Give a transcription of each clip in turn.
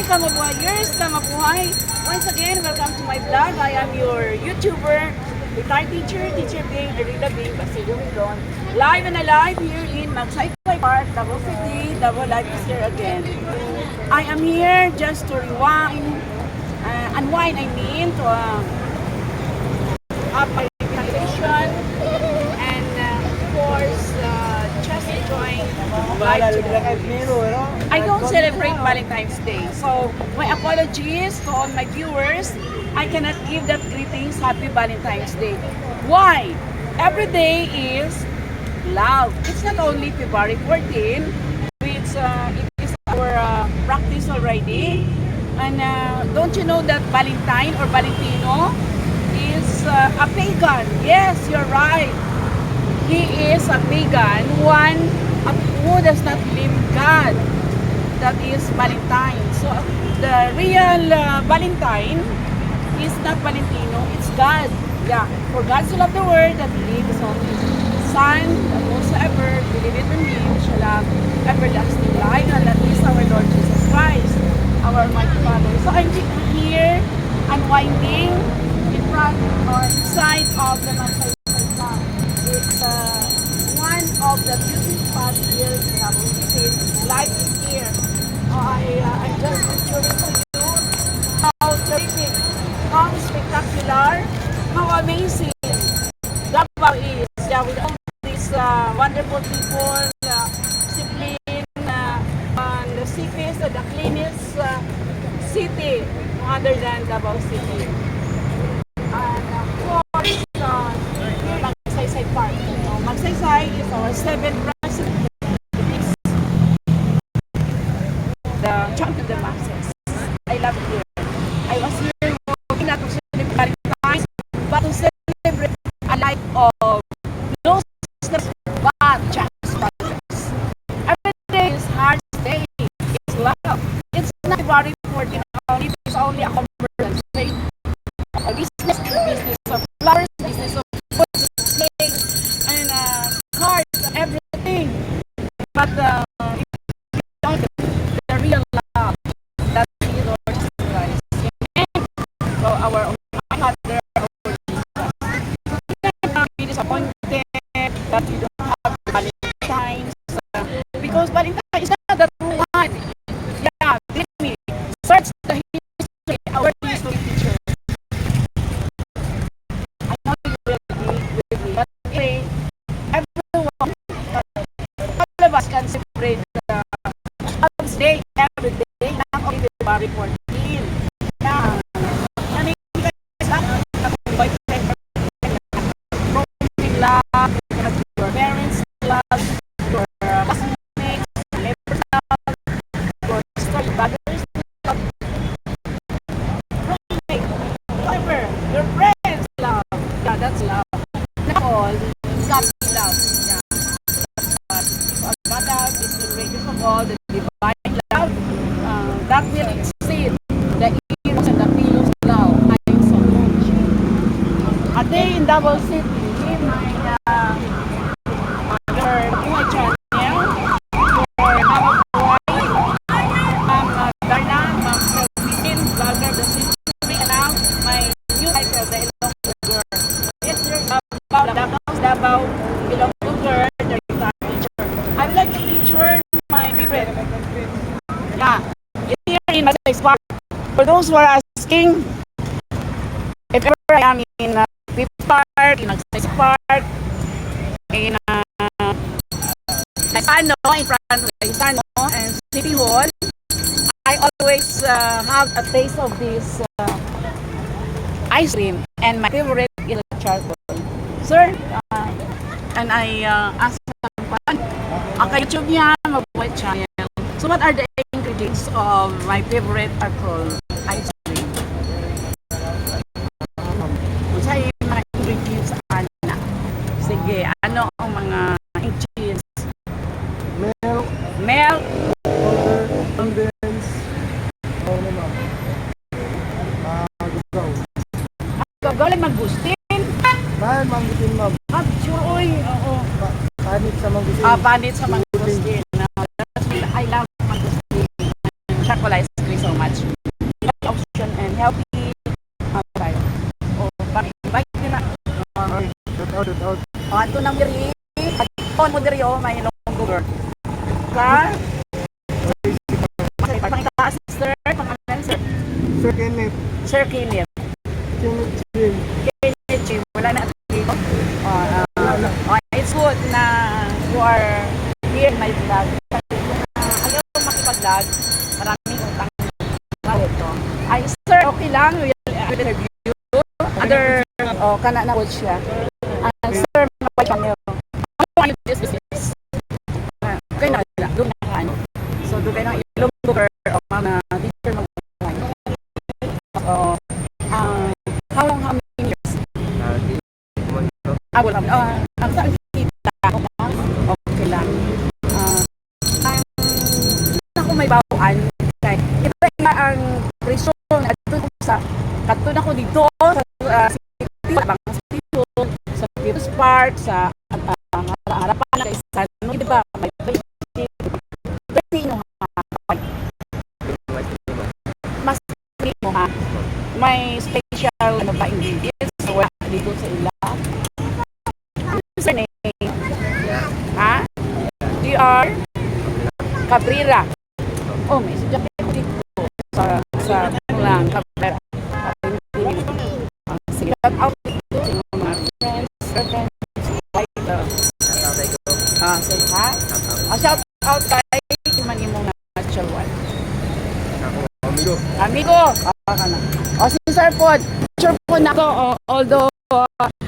Kamabuhayers, Kamabuhay. Once again, welcome to my vlog. I am your YouTuber, retired teacher, Teacher Bing, Arida Bing, Basilio Milon. Live and alive here in Magsaysay Park, Davao City. Davao Life is here again. I am here just to unwind, to up my relaxation, and of course, just enjoying life today. I don't celebrate Valentine's Day, so my apologies to all my viewers. I cannot give that greetings, Happy Valentine's Day. Why? Every day is love. It's not only February 14, which it is our practice already. And don't you know that Valentine or Valentino is a pagan? Yes, you're right. He is a pagan, one who does not believe in God. That is Valentine. So the real Valentine is not Valentino, it's God. Yeah, for God so loved the world that He gave His only Son, that whosoever believeth in Him shall have everlasting life, and that is our Lord Jesus Christ, our Almighty Father. So I'm here unwinding in front or inside of the Magsaysay Park. It's one of the beauty spots here in Davao City. Life is here. I'm just picturing to you how terrific, how spectacular, how amazing Davao is. Yeah, with all these wonderful people, discipline, and the safest, the cleanest city other than Davao City. And of course, here Magsaysay Park. Magsaysay is our 7th president. The champion of the masses. I love it here. I was here working not to celebrate Valentine's, but to celebrate a life of no sisters, but just brothers. Every day is hard day. It's love. It's not February 14 only. It's only a conference. A business of flowers, business of foods, cakes, and cards, everything. But the real love, that is Lord Jesus Christ. Amen. So our Father, our Lord Jesus. You cannot be disappointed that you don't have Valentine's, because Valentine is not the true one. Yeah, believe me. Search the history, our history teacher. I know you will agree with me, but anyway, everyone, all of us can celebrate Father's Day every day, not only February 14. Yeah. I mean, you guys have boyfriend, romantic love, your parents' love, your classmates, neighbors' love, your sister, brothers' love, roommate, whatever, your friends' love. Yeah, that's love. Not all, God's love. Yeah. So God love is the greatest of all, the divine love that will exceed the heroes and the pillows love. I am so much. A day in Davao City, my channel for Mama Boy, Ma'am Darna, Ma'am Selvitin, vlogger the century, and now my new title, the Ilonggo Girl. Yes, sir, Davao Ilonggo Girl, the retired teacher. I would like to feature my favorite. Yeah, here in Magsaysay Park. For those who are asking, if ever I am in Fifth Park, in Magsaysay Park, in Laisano, in front of Laisano and City Hall, I always have a taste of this ice cream, and my favorite is charcoal. Sir, and I asked him, ka-YouTube niya, Mabuhay Channel. So what are the ingredients of my favorite charcoal ice cream? Kung sa'yo yung mga ingredients, Ana. Sige, ano ang mga ingredients? Milk, condensed, gagaw lang mag-gustin. Mahal, manggutin, ma'am. Oy, oo. Panit sa manggutin. Panit sa mangustin. I love mangustin. Chocolate ice cream so much. out. O, ato nang diri. At on mo diri, o, may ilong girl. Ka? Pakita, sir. Pangalan, sir. Sir Kenneth. Sir Kenneth. Kenneth Jim. Kenneth Jim. Wala na dito. It's good na you are here in my vlog. Ayaw makipag-vlog. Maraming utang na ito. Ay, sir, okay lang. We'll interview. Other, kana na po siya. Sir, mga channel. How are you this business? Okay na, doon na ka. So, doon kayo ng ilong cover o mga teacher mag-buhay. So, how many years? Wala. Ang saan kita ako ba? Okay lang. Ako may bawaan. Ito nga ang presyon at ito sa katun ako dito sa sa People's Park, sa harapan ng isa. Di ba? May mas mo ha. May special ano ba ingredients so, wala dito sa ila. Surname? Ha? DR Cabrera. Oh, may jacket dito sa lang Cabrera. Sige, shout out dito sa mga friends, say hi. Shout out kay man imong natural one. Amigo. Kana. O si Sir Pod. Sure po na ako, although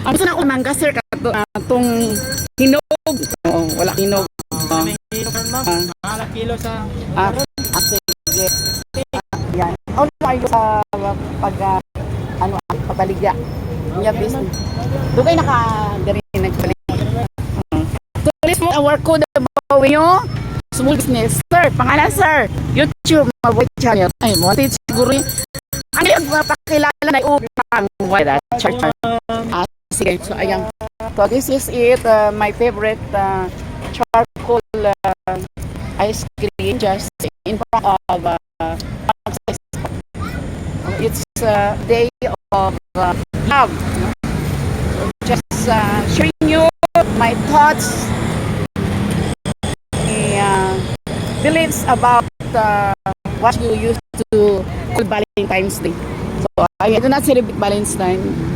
ang gusto na ako mangga sir kato atong hinog. Wala hinog. May kilo ka ma'am. Kilo sa sige. Yan. Ano tayo sa pag pagbaligya. Niya business. Dugay naka diri nagbaligya. Tulis mo our code about nyo. Small business. Sir, pangalan sir. YouTube, mabuhay channel. Ay, mo siguro yun. Ano yung pakilala na upang why that church? Sige. So, ayan. So, this is it. My favorite charcoal ice cream just in front of it's day of love. So, just sharing you my thoughts beliefs about what you used to call Valentine's Day. So I do not celebrate Valentine's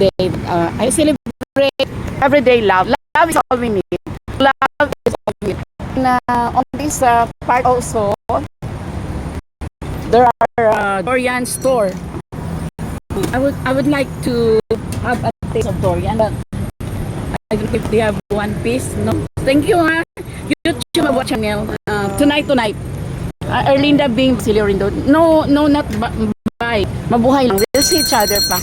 Day. I celebrate everyday love. Love is all we need. Love is all we need. And on this part also, there are Dorian store. I would like to have a taste of Dorian, but I don't know if they have one piece. No. Thank you, ha. YouTube about channel. Tonight. Erlinda Bing Silurindo. No, not bye. Mabuhay lang. We'll see each other pa.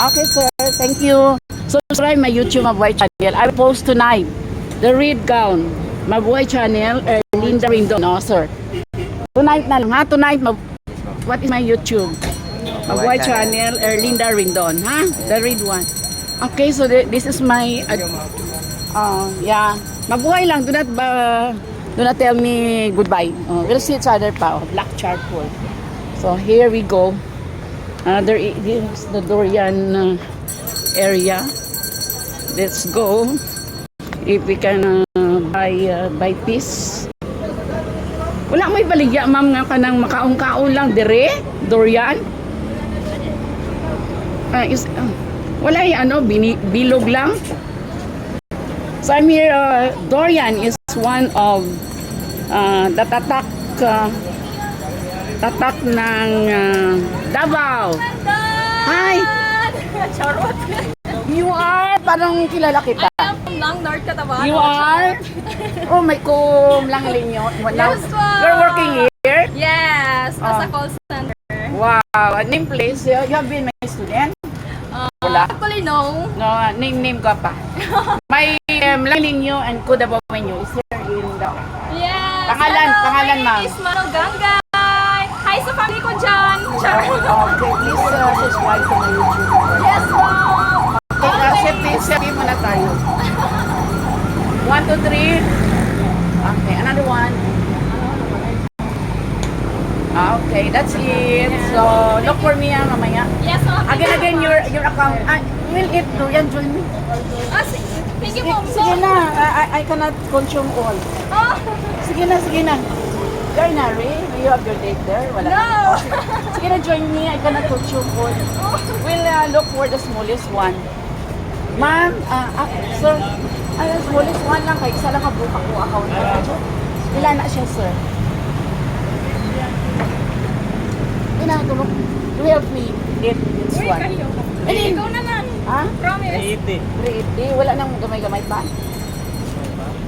Okay, sir. Thank you. Subscribe my YouTube Mabuhay channel. I will post tonight. The red gown. Mabuhay channel. Erlinda Rindo. No, sir. Tonight na lang, ha? Tonight. What is my YouTube? Mabuhay channel. Erlinda Rindon. Ha? The red one. Okay, so this is my yeah. Mabuhay lang. Do not tell me goodbye. We'll see each other pa. Black charcoal. So here we go. This is the Dorian area. Let's go. If we can buy piece. Wala may baligya ma'am nga kanang makaong-kaon lang dire. Dorian. Wala bilog lang. So I'm here, Dorian is one of the tatak ng Davao. Hi! Charot! You are, parang kilala kita. I am from Lang North Cotabato. You are? Oh my kum, lang linyo. Yes, wow. You're working here? Yes, as a call center. Wow, name please. You have been my student? Wala. Actually, no. No, name ka pa. May lang linyo and Cotabato menu is here in the... Yes. Pangalan, ma'am. My name is Mano Gangay. Hi sa family ko dyan. Charot. Okay, please subscribe to my YouTube. Yes, ma'am. Okay, sabi mo na tayo. 1, 2, 3. Okay, another one. Okay, that's it. So, look for me mamaya. Yes, ma'am. Again, your account. Will it do yan? Join me. Sige. Thank you po. Sige na, I cannot consume all. Oh, Sige na, sige na. You're in a hurry? You have your date there? Wala. No. Oh, sige na, join me. I cannot consume all. We'll look for the smallest one. Ma'am, sir, the smallest one lang. Kaya isa lang kabuka ko account. Ilan na siya, sir? Inatulog. Do you help me? This uy, one. kayo. Ano yun? Ikaw naman. Ha? Promise. 80. Wala nang gamay-gamay pa. Ma'am,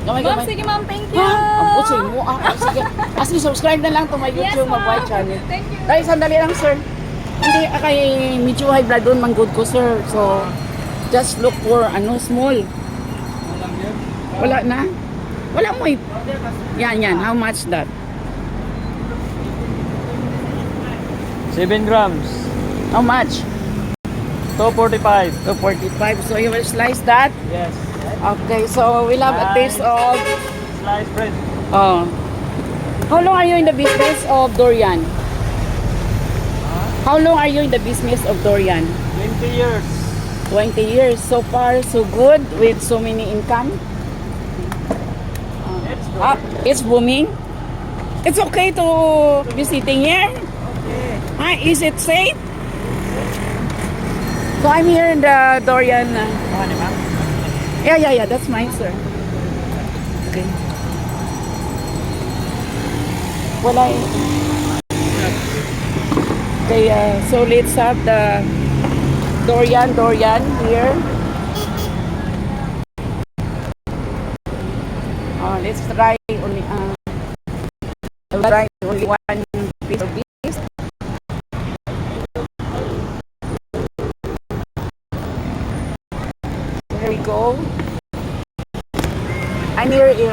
Gamay-gamay. sige ma'am, thank you. Ha? Ang pusin mo. Sige. Sige, subscribe na lang to my Yes, YouTube, my ma'am. channel. Thank you. Dahil sandali lang, sir. Hindi, kay medyo high blood doon, manggod ko, sir. So, just look for, small. Wala na? Wala mo eh. Yan. How much that? 7 grams. How much? 245. 245. So, you will slice that? Yes. Okay, so we'll have a taste of... Sliced bread. How long are you in the business of durian? How long are you in the business of durian? 20 years. 20 years. So far, so good with so many income. Let's go. It's booming. It's okay to be sitting here. Is it safe? So I'm here in the durian. Yeah. That's mine, sir. Okay. Wala eh. Okay, so let's have the durian here. Let's try only one piece of this. There we go. I'm here in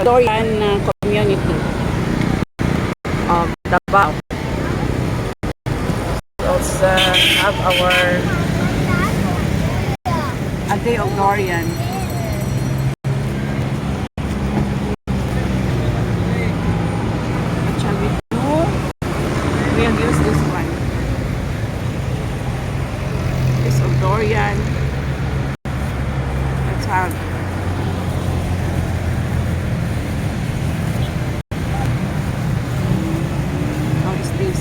durian community of Davao. Let's have our a day of durian. What shall we do? We'll use this one. This of durian. Let's have. How is this?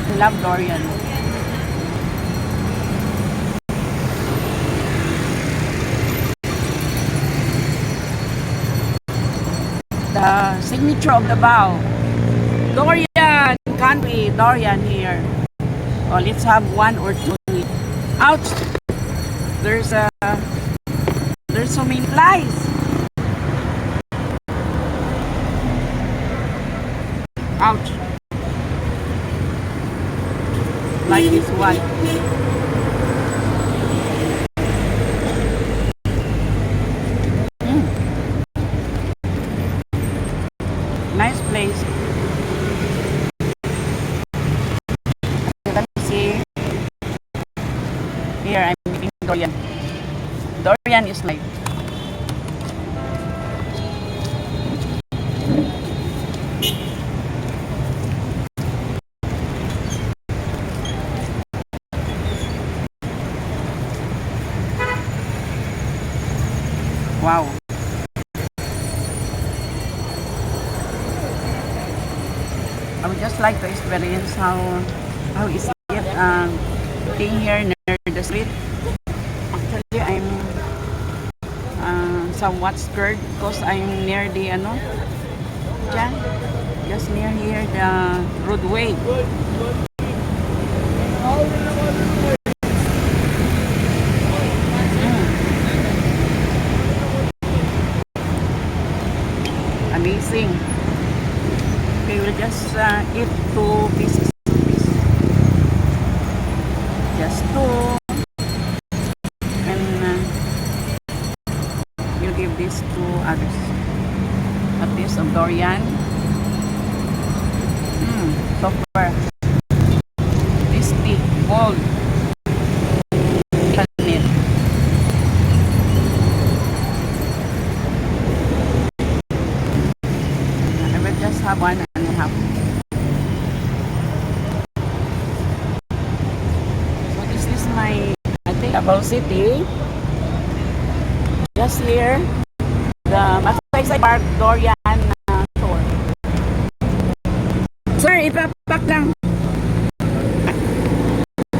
I love durian. The signature of the bow. Durian country, durian here. Oh, let's have one or two. Ouch! There's so many flies. Ouch! Like this one. Nice place. Let me see. Here I'm eating durian. Durian is like wow. I would just like to experience how is it being here near the street. Actually, I'm somewhat scared because I'm near the dyan, just near here the roadway. Amazing. Okay, we'll just eat 2 pieces of this. Just 2. And we'll give this to others. A piece of durian. So far. Tasty. Bold. Kanit. I will just have 1.5. Davao City. Just here, the Magsaysay Park Dorian store. Sir, ipapak lang.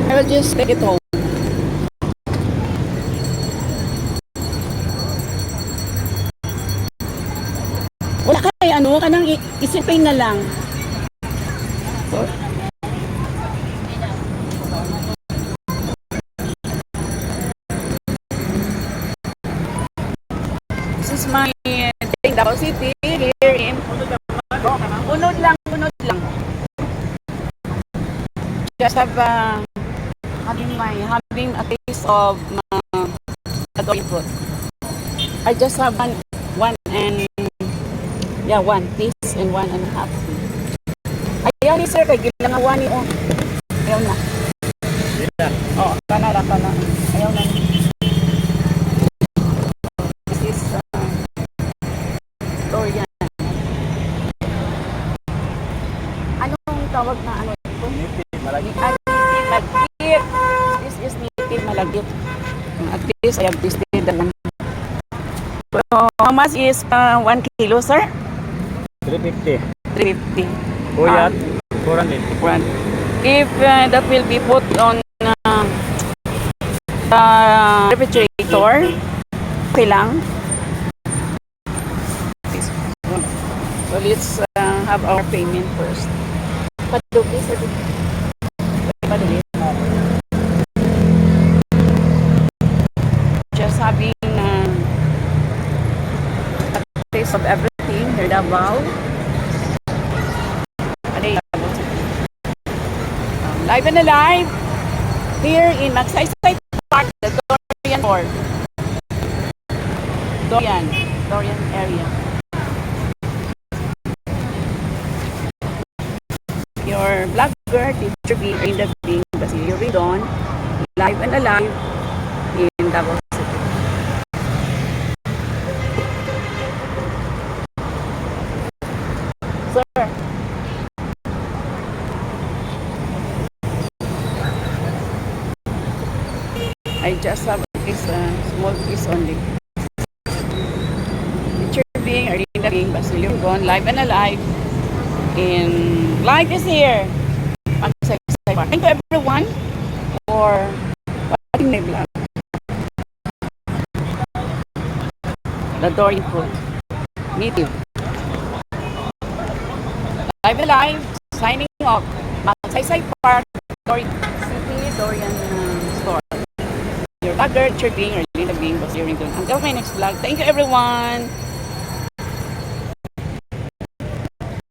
I will just take it home. Wala kay ano, kanang isipin na lang. So, this is my day in Davao City here in Unod lang. Just have having a taste of adoring food. I just have one piece and 1.5. Ayaw ni sir, kay gilangawan ni oh. Ayaw na. Oh, kana. Ayaw na. This is Dorian. Anong tawag na ano ito? Malagit. This is native malagit. At least I have tasted the one. So, how much is 1 kilo, sir? 350. 350. Buyat, 400. If that will be put on the refrigerator, okay lang. So let's have our payment first. Paduki, sir. Paduki. Just having a taste of everything here Davao. Live and alive here in Magsaysay Park, the Dorian Store. Dorian area. Your blogger, teacher B, Linda B, Basilio Ridon, live and alive in Davao City. Sir, I just have this small piece only. Teacher being, Arlinda being, Basilio Ridon, live and alive in life is here. Thank you everyone for watching my vlog. The Dorian food. Native. Live and alive, signing off. Magsaysay Park, Dorian City, Dorian store. Your vlogger, Chirping, or Linda Bing, was here. Until my next vlog. Thank you everyone.